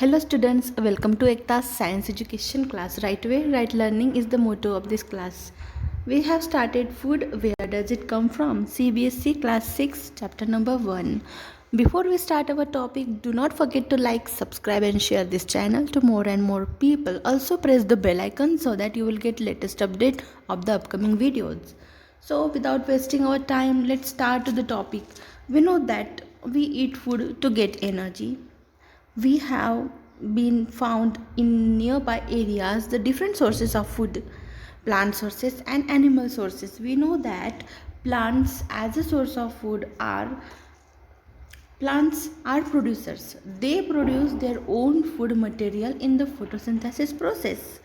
Hello students, welcome to Ekta's Science Education class. Right way, right learning is the motto of this class. We have started food. Where does it come from? CBSE class 6 chapter number 1. Before we start our topic, do not forget to like, subscribe and share this channel to more and more people. Also press the bell icon so that you will get latest update of the upcoming videos. So without wasting our time, let's start to the topic. We know that we eat food to get energy. We have been found in nearby areas the different sources of food, plant sources and animal sources. We know that plants as a source of food are producers. They produce their own food material in the photosynthesis process.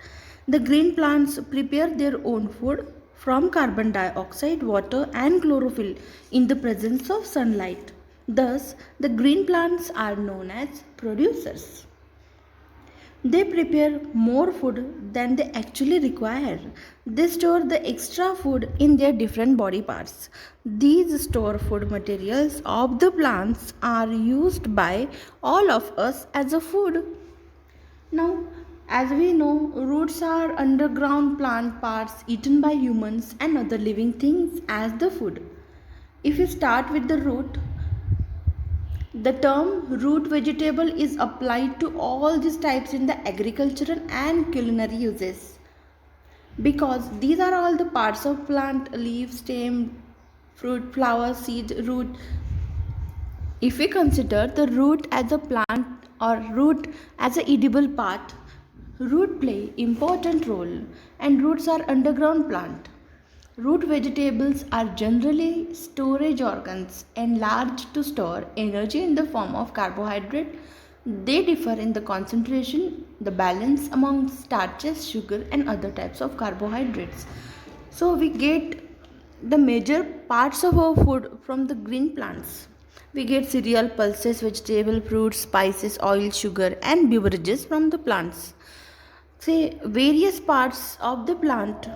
The green plants prepare their own food from carbon dioxide, water, and chlorophyll in the presence of sunlight. Thus, the green plants are known as producers. They prepare more food than they actually require. They store the extra food in their different body parts. These stored food materials of the plants are used by all of us as a food. Now, as we know, roots are underground plant parts eaten by humans and other living things as the food. If we start with the root, the term root vegetable is applied to all these types in the agricultural and culinary uses because these are all the parts of plant: leaf, stem, fruit, flower, seed, root. If we consider the root as a plant or root as a edible part, root play important role and roots are underground plant. Root vegetables are generally storage organs enlarged to store energy in the form of carbohydrate. They differ in the concentration, the balance among starches, sugar and other types of carbohydrates. So we get the major parts of our food from the green plants. We get cereal, pulses, vegetable, fruits, spices, oil, sugar and beverages from the plants. Say various parts of the plant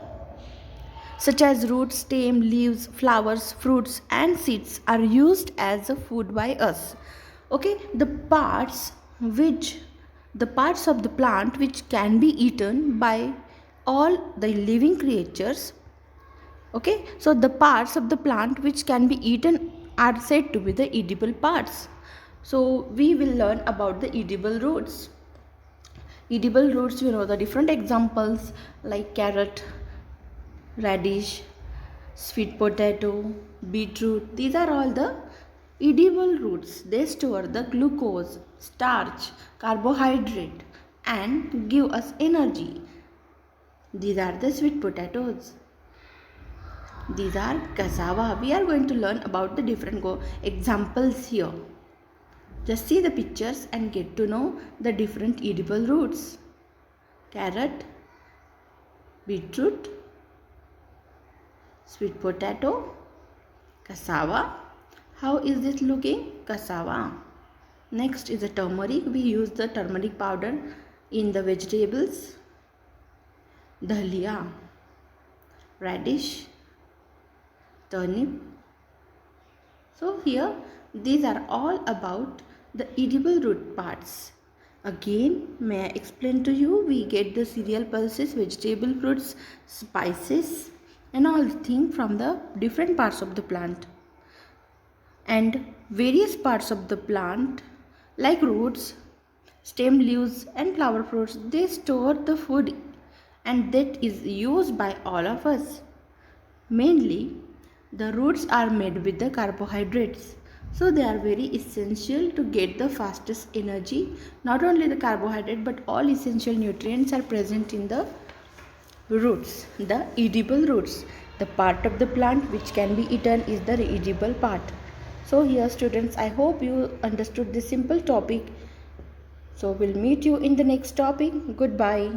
such as roots, stem, leaves, flowers, fruits and seeds are used as a food by us. Okay, the parts of the plant which can be eaten by all the living creatures. Okay, so the parts of the plant which can be eaten are said to be the edible parts. So we will learn about the edible roots. Edible roots, you know the different examples like carrot, radish, sweet potato, beetroot. These are all the edible roots. They store the glucose, starch, carbohydrate and give us energy. These are the sweet potatoes. These are cassava. We are going to learn about the different examples here. Just see the pictures and get to know the different edible roots. Carrot, beetroot, sweet potato, cassava. How is this looking? Cassava. Next is the turmeric. We use the turmeric powder in the vegetables. Dahlia, radish, turnip. So here these are all about the edible root parts. Again, may I explain to you? We get the cereal, pulses, vegetable, fruits, spices and all things from the different parts of the plant. And various parts of the plant like roots, stem, leaves and flower fruits, they store the food and that is used by all of us. Mainly the roots are made with the carbohydrates. So they are very essential to get the fastest energy. Not only the carbohydrate but all essential nutrients are present in the roots, the edible roots. The part of the plant which can be eaten is the edible part. So here students, I hope you understood this simple topic. So we'll meet you in the next topic. Goodbye.